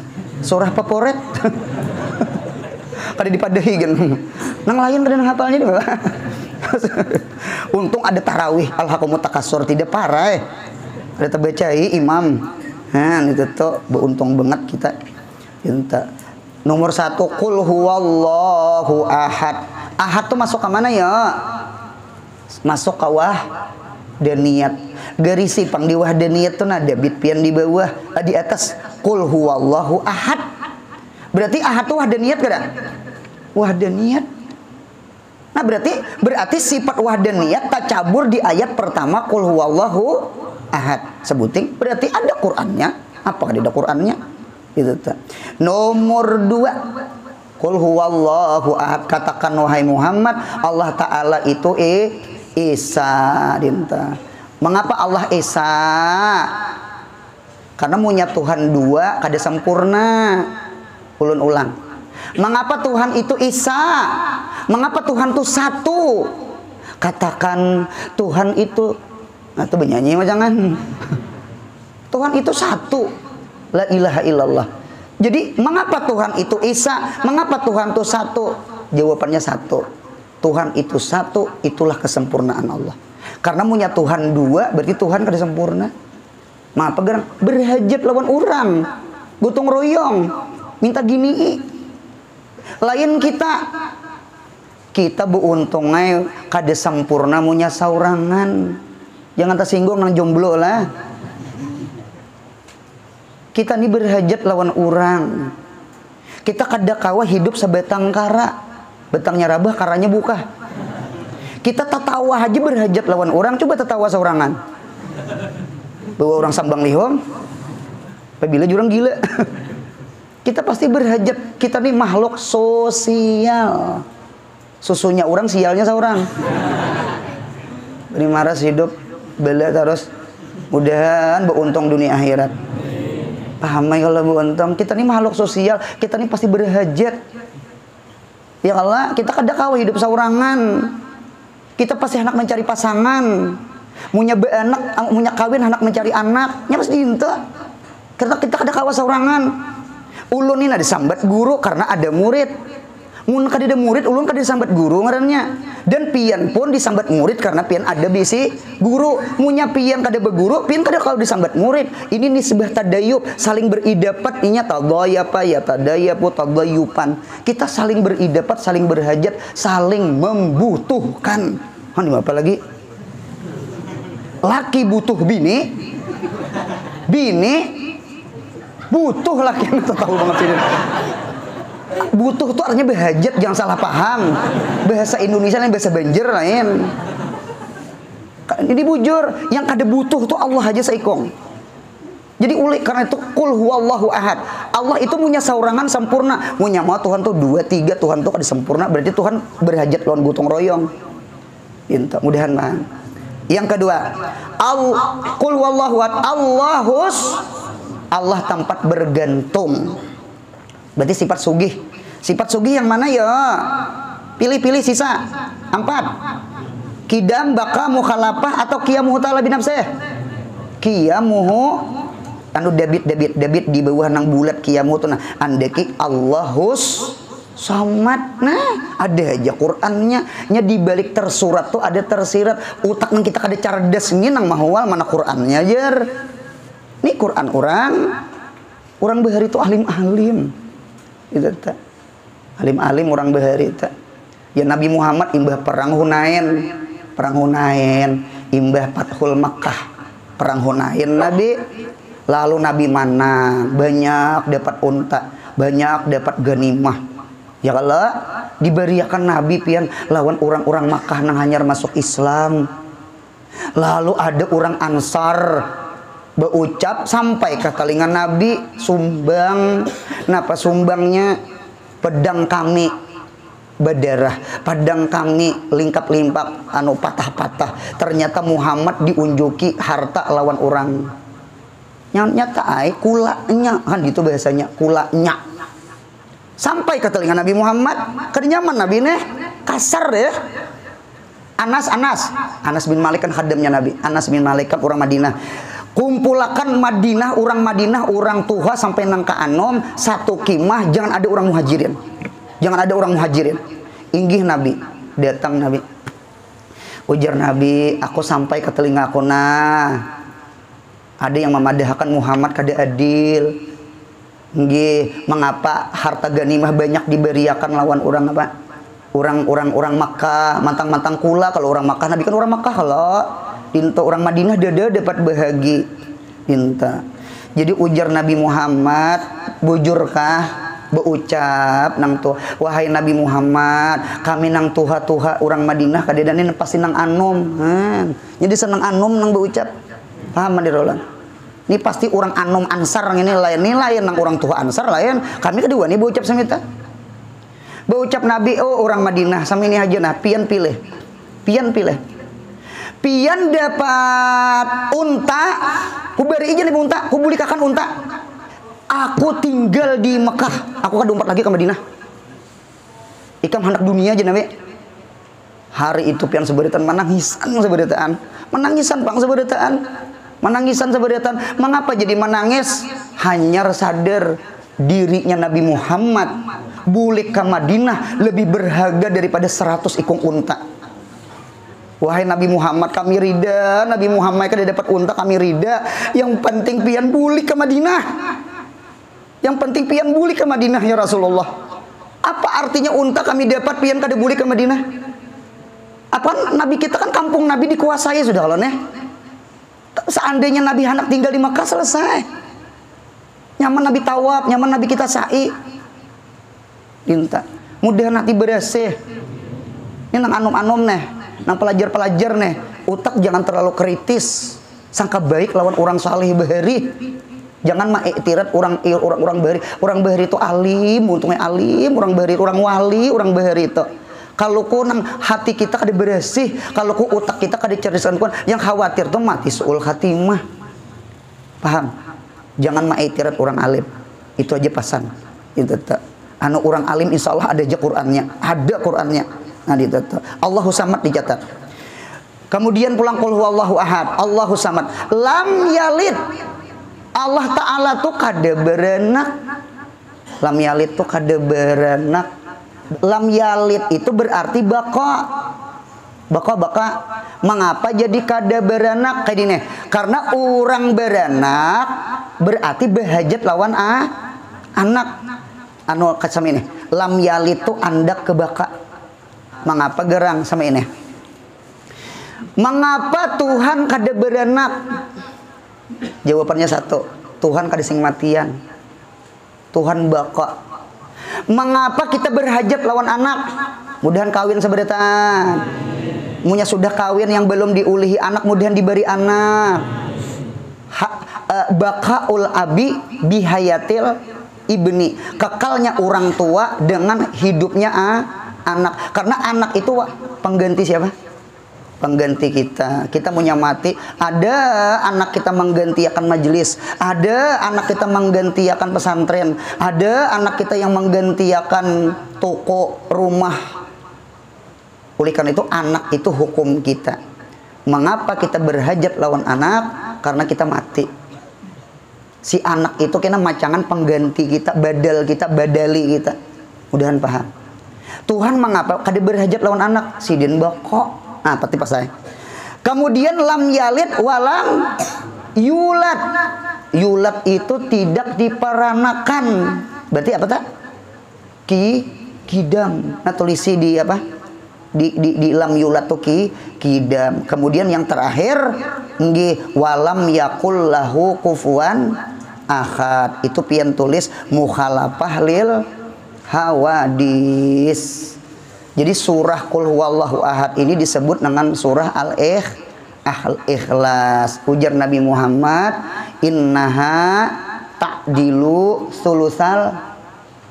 A: surah favorit. Kada dipadahi kan. Nang lain kada hafalnya di bawah. Untung ada tarawih alhaqumut takasur tidak parah. Ada terbacai imam. Nah itu tuh beruntung banget kita. Nomor 1, qul huwallahu ahad. Ahad tuh masuk ke mana ya? Masuk ke wahdaniyat. Garis sipang di wahdaniyat tuh ada bitpian di bawah, di atas qul huwallahu ahad. Berarti ahad tuh wahdaniyat kada? Wahdaniyat. Nah berarti sifat wahdaniyat tacabur di ayat pertama qul huwallahu ahad. Sebuting berarti ada Qur'annya. Apakah ada Qur'annya? Itu tuh. Nomor 2, qul huwallahu ahad. Katakan wahai Muhammad, Allah Ta'ala itu Esa dinta. Mengapa Allah Esa? Karena punya Tuhan 2 kada sempurna. Ulun ulang. Mengapa Tuhan itu Esa? Mengapa Tuhan itu 1? Katakan Tuhan itu, nah itu bernyanyi mah jangan. Tuhan itu 1. La ilaha illallah. Jadi mengapa Tuhan itu Esa? Mengapa Tuhan itu 1? Jawabannya 1. Tuhan itu 1, itulah kesempurnaan Allah. Karena punya Tuhan 2, berarti Tuhan kada sempurna. Maka gerang berhajat lawan orang, gotong royong, minta gini. Lain kita beruntungnya kada sempurna punya saurangan. Jangan tersinggung nang jomblo lah. Kita ini berhajat lawan orang. Kita kada kawa hidup sebatang kara. Betangnya rabah, karanya buka. Kita tatawa aja berhajat lawan orang. Coba tatawa seorangan. Bawa orang sambang lihom. Apabila jurang gila. Kita pasti berhajat. Kita nih makhluk sosial. Susunya orang, sialnya seorang. Beri maras hidup. Bela terus. Mudahan beruntung dunia akhirat. Paham kalau beruntung. Kita nih makhluk sosial. Kita nih pasti berhajat. Ya Allah, kita kada kawa hidup saurangan. Kita pasti anak mencari pasangan. Munya anak, munya kawin anak mencari anak. Nya pasti itu. Karena kita kada kawa saurangan. Ulun ini ada sambat guru karena ada murid. Mun kada ada murid, ulun kada disambat guru ngarannya. Dan pian pun disambat murid karena pian ada bisi guru. Munya pian kada beguru, pian kada kalau disambat murid. Ini nisbah tadayub, saling beridapat. Inya tadayapa ya tadayapu tadayupan. Kita saling beridapat, saling berhajat, saling membutuhkan. Ini apa lagi? Laki butuh bini, bini butuh laki. Tahu banget ini. Butuh tuh artinya berhajat, jangan salah paham. Bahasa Indonesia lain, bahasa Banjar lain. Ini bujur, yang kada butuh tuh Allah aja seikong. Jadi karena itu qul huwallahu ahad. Allah itu punya saurangan sempurna. Punya mau Tuhan tuh 2, 3, Tuhan tuh kada sempurna. Berarti Tuhan berhajat lawan gotong royong. Inta, mudahan mah. Yang kedua, qul huwallahu ahad. Allah tempat bergantung. Berarti sifat sugih. Sifat sugih yang mana ya? Pilih-pilih sisa. 4. Kidam, baka, mukhalafah atau qiyamuhu ta'ala binafsih. Qiyamuhu anu David di bawah nang bulat qiyamuhu tuh nah andeki Allahus samad. Nah, ada aja Qur'annya. Nya di balik tersurat tuh ada tersirat. Utak nang kita kada cerdas nang mahwal mana Qur'annya jar. Ini Qur'an orang bahari itu alim-alim. Itu tak alim-alim orang bahari tak. Ya Nabi Muhammad imbah perang Hunain, imbah Fathul Makkah, perang Hunain Nabi. Lalu Nabi mana banyak dapat unta, banyak dapat ganimah. Ya kalau diberiakan Nabi pian lawan orang-orang Makkah nang hanyar masuk Islam. Lalu ada orang Ansar berucap sampai ke telinga Nabi, sumbang. Napa sumbangnya? Pedang kami berdarah, pedang kami lingkap-lingkap anu patah-patah. Ternyata Muhammad diunjuki harta lawan orang. Nyata ai kulanya kan gitu bahasanya, kulanya. Sampai ke telinga Nabi Muhammad, kenyaman Nabi nih kasar ya. Anas bin Malik kan khadamnya Nabi. Anas bin Malik kan orang Madinah. Kumpulakan Madinah, orang Tuha sampai nang ka Anom, satu kemah, jangan ada orang muhajirin. Jangan ada orang muhajirin. Inggih Nabi, datang Nabi. Ujar Nabi, aku sampai ke telinga aku nah. Ada yang memadahkan Muhammad kada adil. Nggih, mengapa harta ganimah banyak diberiakan lawan orang apa? Orang Makkah, mantang-mantang kula kalau orang Makkah, Nabi kan orang Makkah kalau dinta orang Madinah dada dapat bahagi dinta. Jadi ujar Nabi Muhammad, bujurkah berucap nang tuh, wahai Nabi Muhammad, kami nang tuha orang Madinah kadedanin pasti nang anom. Jadi senang anom nang berucap. Paham madirolan? Ini pasti orang anom ansar ini lain nang orang tua ansar lain. Kami kedua nih berucap sama kita. Berucap Nabi, oh orang Madinah sama ini aja nah, pian pilih. Pian dapat unta, ku beri izin unta, ku bulikakan unta. Aku tinggal di Mekah, aku kan umpat lagi ke Madinah. Ikam hendak dunia aja Nabi. Hari itu pian seberitaan menangisan bang seberitaan. Mengapa jadi menangis? Hanya sadar dirinya Nabi Muhammad bulik ke Madinah lebih berharga daripada 100 ikung unta. Wahai Nabi Muhammad, kami rida. Nabi Muhammad kan dapat unta, kami rida. Yang penting pian bulik ke Madinah. Ya Rasulullah. Apa artinya unta kami dapat pian kada bulik ke Madinah? Apa Nabi kita kan kampung Nabi dikuasai sudah kalau nih. Seandainya Nabi anak tinggal di Makkah selesai. Nyaman Nabi tawaf, nyaman Nabi kita sa'i. Minta. Mudah nanti berasih. Ini nang anom-anom nih, nang pelajar-pelajar nih. Utak jangan terlalu kritis. Sangka baik lawan orang saleh bahari. Jangan ma'iktirat orang bahari. Orang bahari itu alim, untungnya alim. Orang bahari, orang wali, orang bahari itu. Kalau ku nang hati kita kada bersih, kalau ku utak kita kada cerdasan kuan, yang khawatir tuh mati suul khatimah. Paham? Jangan ma'iktirat orang alim. Itu aja pasan. Itu tak. Anu orang alim insya Allah ada aja Qur'annya. Ada Qur'annya. Nah itu tak. Allahu samad dicatat. Kemudian pulang qul huwallahu ahad. Allahu samad. Lam yalid. Allah Ta'ala tuh kada berenak. Lam yalid tuh kada berenak. Lam yalid itu berarti baka. Mengapa jadi kada beranak kayak gini? Karena orang beranak berarti behajat lawan anak. Anu kacam ini. Lam yalid itu andak ke baka. Mengapa gerang sama ini? Mengapa Tuhan kada beranak? Jawabannya satu. Tuhan kada sing matian. Tuhan baka. Mengapa kita berhajat lawan anak? Mudahan kawin seberetan. Munya sudah kawin yang belum diulihi anak, mudahan diberi anak. Bakaul abi bihayatil ibni. Kekalnya orang tua dengan hidupnya anak. Karena anak itu pengganti siapa? Pengganti kita. Kita punya mati. Ada anak kita menggantikan majelis. Ada anak kita menggantikan pesantren. Ada anak kita yang menggantikan toko, rumah. Oleh karena itu anak itu hukum kita. Mengapa kita berhajat lawan anak? Karena kita mati. Si anak itu kena macangan pengganti kita, badal kita, badali kita. Mudahan paham. Tuhan mengapa kada berhajat lawan anak? Sidin bako. Nah, pasti pas saya. Kemudian lam yalid walam yulad. Yulad itu tidak diperanakan. Berarti apa tak? Kidam. Nah, tulisi di apa? Di lam yulad tuh kidam. Kemudian yang terakhir nggih walam yakul lahu kufuwan ahad. Itu pian tulis mukhalafah lil hawadis. Jadi surah Qul huwallahu ahad ini disebut dengan surah Al-Ikhlas. Ujar Nabi Muhammad, innaha ta'dilu sulusal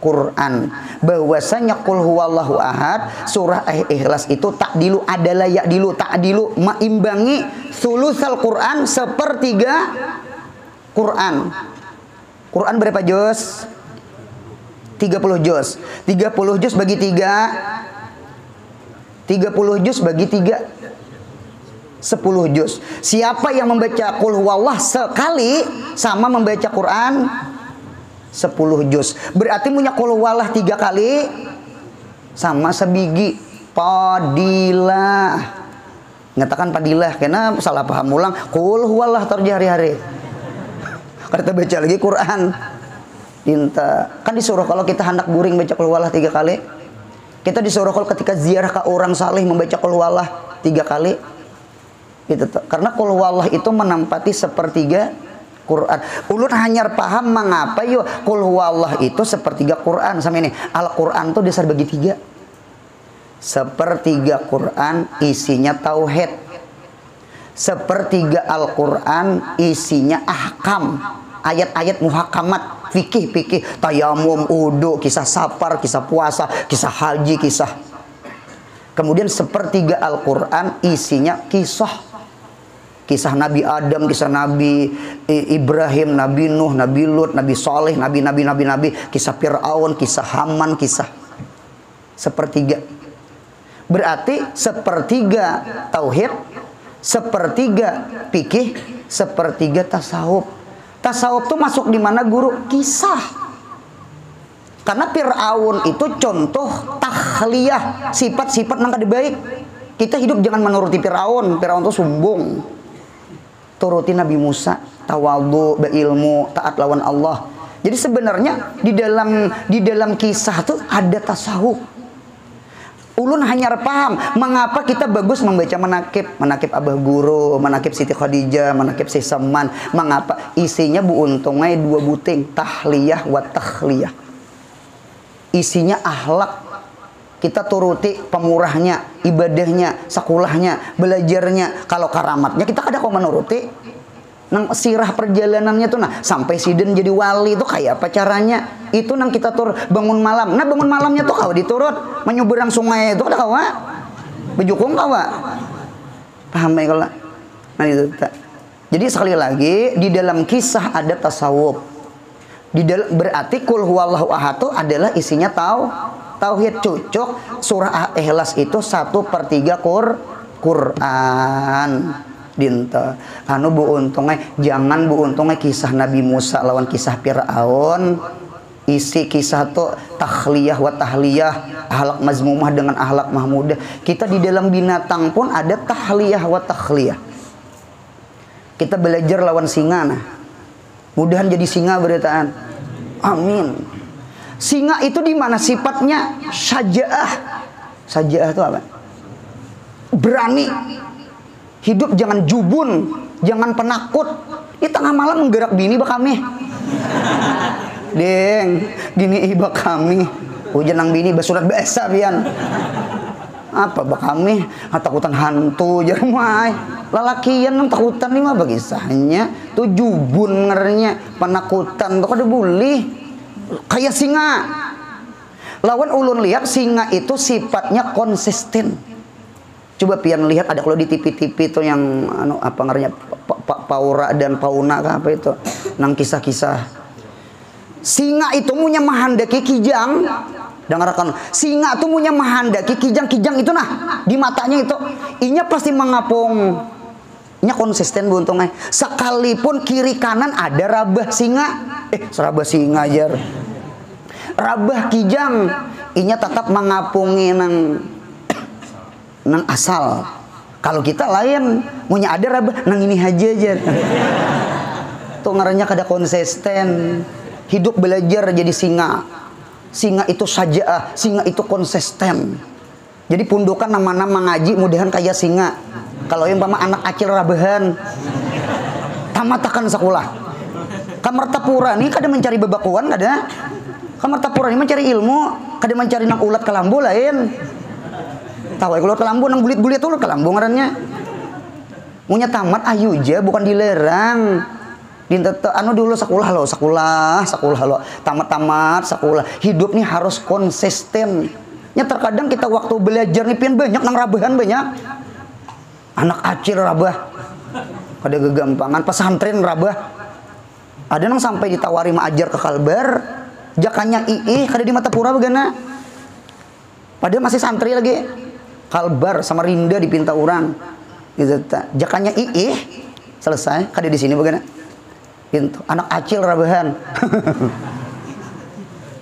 A: Quran. Bahwasanya Qul huwallahu ahad, surah Ikhlas itu ta'dilu adalah ya'dilu, ta'dilu meimbangi sulusal Quran, sepertiga Quran. Quran berapa juz? 30 juz. 30 juz bagi 3. 30 juz bagi 3 10 juz. Siapa yang membaca Qul huwallah sekali sama membaca Quran 10 juz. Berarti punya Qul huwallah 3 kali sama sebiji padilah. Ngatakan padilah karena salah paham ulang. Qul huwallah terjadi hari-hari. Kita baca lagi Quran. Dinta. Kan disuruh kalau kita hendak guring baca qul huwallah 3 kali. Kita disuruh kalau ketika ziarah ke orang saleh membaca qul huwallah 3 kali. Gitu. Karena qul huwallah itu menempati sepertiga Quran. Ulun hanya paham mengapa yo qul huwallah itu sepertiga Quran. Sama ini Al-Quran tuh dasar bagi 3. Sepertiga Quran isinya tauhid. Sepertiga Al-Quran isinya ahkam, ayat-ayat muhakamat, fikih, tayamum, wudu, kisah safar, kisah puasa, kisah haji, kisah. Kemudian sepertiga Al-Quran isinya kisah. Kisah Nabi Adam, kisah Nabi Ibrahim, Nabi Nuh, Nabi Lut, Nabi Saleh, Nabi, kisah Fir'aun, kisah Haman, kisah. Sepertiga. Berarti sepertiga tauhid, sepertiga fikih, sepertiga tasawuf. Tasawuf tuh masuk di mana guru? Kisah. Karena Fir'aun itu contoh tahliyah, sifat-sifat nang kada baik. Kita hidup jangan menuruti Fir'aun. Fir'aun tuh sombong. Turuti Nabi Musa, tawadhu, berilmu, taat lawan Allah. Jadi sebenarnya di dalam kisah tuh ada tasawuf. Ulun hanya paham mengapa kita bagus membaca manakib Abah Guru, manakib Siti Khadijah, manakib Syekh Saman. Mengapa isinya bu untungnya 2 buting, tahliyah wa takhliyah. Isinya akhlak. Kita turuti pemurahnya, ibadahnya, sekolahnya, belajarnya. Kalau karamatnya kita kada kau menuruti. Nang sirah perjalanannya tuh nah sampai siden jadi wali itu kayak apa caranya? Itu nang kita bangun malam. Nah bangun malamnya tuh kau diturut menyeberang sungai itu ada kawa. Bejukung kawa. Paham ya kalau? Nah itu tak. Jadi sekali lagi di dalam kisah ada tasawuf. Berarti qul huwallahu ahad itu adalah isinya tauhid. Cocok surah Ikhlas itu 1/3 Quran. Dinta anu bu untungnya jangan bu untungnya kisah Nabi Musa lawan kisah Fir'aun. Isi kisah tuh takhliyah wa tahliyah, ahlak mazmumah dengan ahlak mahmudah. Kita di dalam binatang pun ada tahliyah wa takhliyah. Kita belajar lawan singa nah. Mudahan jadi singa beritaan. Amin. Singa itu di mana sifatnya? Syaja'ah. Syaja'ah itu apa? Berani. Hidup jangan jubun, jangan penakut. Di tengah malam menggerak bini bakami. Deng, gini iba kami. Hujan nang bini basurat biasa pian. Apa bakami? Takutan hantu jermai. Lalakian nang takutan ni mah bagisahnya. Tuh jubun ngernya, penakutan tuh kada boleh. Kayak singa. Lawan ulun lihat singa itu sifatnya konsisten. Coba pian lihat ada kalau di TV-TV itu yang apa ngaranya Paura dan Pauna apa itu nang kisah-kisah singa itu punya mahandaki kijang dengarkan singa itu punya mahandaki kijang itu nah di matanya itu inya pasti mengapung inya konsisten buntungnya sekalipun kiri kanan ada rabah singa serabah singa aja rabah kijang inya tetap mengapungi nang asal. Kalau kita lain punya ada rabah nang ini aja. Tuh ngarannya kada konsisten. Hidup belajar jadi singa. Singa itu saja, singa itu konsisten. Jadi pundukan nama-nama ngaji mudahan kayak singa. Kalau yang pama anak acil rabahan tamatakan sekolah. Kamar tapura nih kada mencari bebakuan kada. Kamar tapura nih mencari ilmu, kada mencari nang ulat kelambu lain. Tahu ya kalau kelambu nang bulit-bulit tuh kelambu ngarannya. Munya tamat aja bukan dilerang. Anu dulu sekolah lo. Tamat sekolah. Hidup nih harus konsisten. Ya terkadang kita waktu belajar nih pian banyak nang rabahan banyak. Anak acil rabah. Kada gegampangan pesantren rabah. Ada nang sampai ditawari maajar ke Kalbar, jakanya kada di mata pura begana. Padahal masih santri lagi. Kalbar sama Rinda dipinta orang gitu jakanya selesai kada di sini bagaimana pintu anak acil rabahan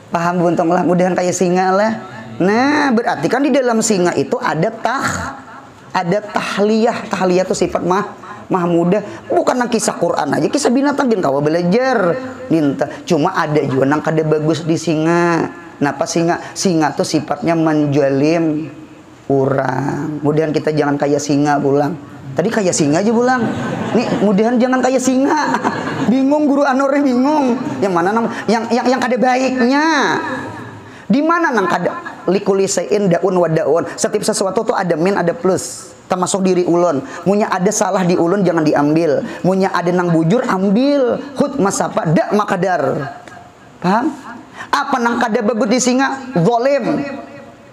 A: paham buntung lah mudahan kayak singa lah. Nah berarti kan di dalam singa itu ada tahliyah itu sifat mah mudah. Bukan nang kisah Quran aja, kisah binatang gin kawa belajar dinta. Cuma ada juga nang kada bagus di singa. Napa singa? Singa tuh sifatnya menjalim orang. Mudahan kita jangan kayak singa pulang. Tadi kayak singa aja pulang. Nih mudahan jangan kayak singa. Bingung guru Anurnya bingung. Yang mana nang yang kada baiknya? Di mana nang kada likulisein daun wa daun. Setiap sesuatu tuh ada min ada plus. Termasuk diri ulun. Munya ada salah di ulun jangan diambil. Munya ada nang bujur ambil. Hut masapa dak makadar. Paham? Apa nang kada bagus di singa? Zalim.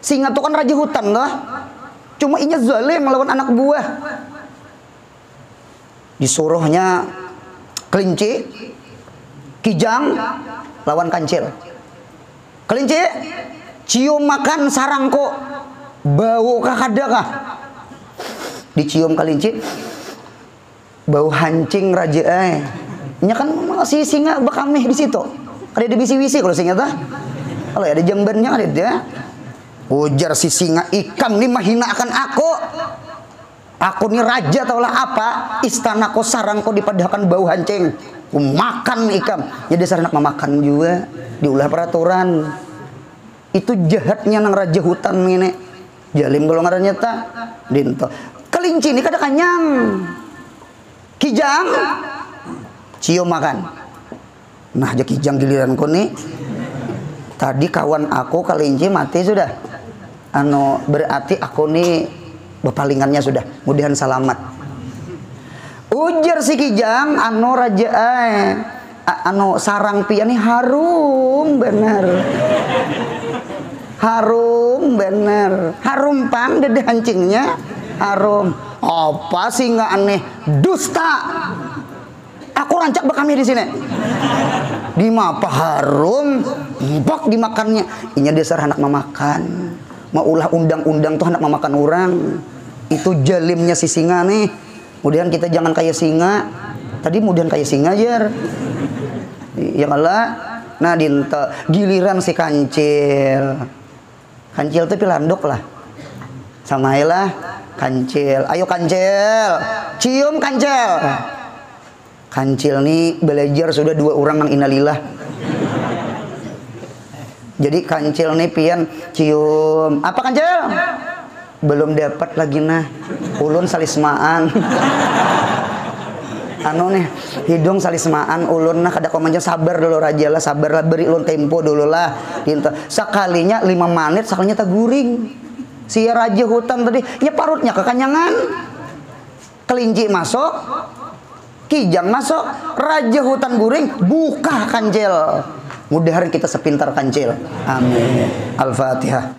A: Singa tuh kan raja hutan loh. Cuma inya zalim melawan anak buah. Disuruhnya kelinci, kijang lawan kancil. Kelinci cium makan sarangko, bau kah kada kah? Dicium kelinci, bau hancing raja nya kan masih singa bekameh di situ. Ada di bisi-bisi kalau singa tah. Kalau ada jambannya ada dia. Ujar si singa, ikan ini menghinakan aku. Aku nih raja taulah apa? Istanaku sarangku dipadahkan bau hancing. Makan ikan. Jadi sarang memakan juga. Diulah peraturan. Itu jahatnya nang raja hutan ini. Jalim kalau ngarannya ta. Dinto. Kelinci ini kada kanyang. Kijang cium makan. Nah, aja kijang giliranku nih. Tadi kawan aku kelinci mati sudah. Berarti aku nih bepalingannya sudah. Mudahan selamat. Ujar si kijang raja sarang pian nih harum bener. Harum bener. Harum pang dede hancingnya. Harum. Apa sih nggak aneh? Dusta. Aku rancak bekamnya di sini. Di mapa harum, bak dimakannya. Inya dasar anak memakan. Mau ulah undang-undang tuh anak memakan orang. Itu jalimnya si singa nih. Kemudian kita jangan kayak singa. Tadi kemudian kayak singa aja. Ya Allah. Nah dinta giliran si kancil. Kancil tuh pilanduk lah. Samailah kancil. Ayo kancil. Cium kancil. Kancil nih belajar sudah 2 orang nang innalillah. Jadi kancil nih pian cium. Apa kancil? Belum dapat lagi nah. Ulun salismaan. Nih hidung salismaan ulun nah kada komanjan sabar dulu raja lah, sabar lah, beri ulun tempo dulu lah. Sekalinya 5 menit sekalinya taguring. Si raja hutan tadi ya parutnya kekanyangan. Kelinci masuk, kijang masuk, raja hutan guring buka kancil. Mudahan kita sepintar kancil. Amin. Al-Fatihah.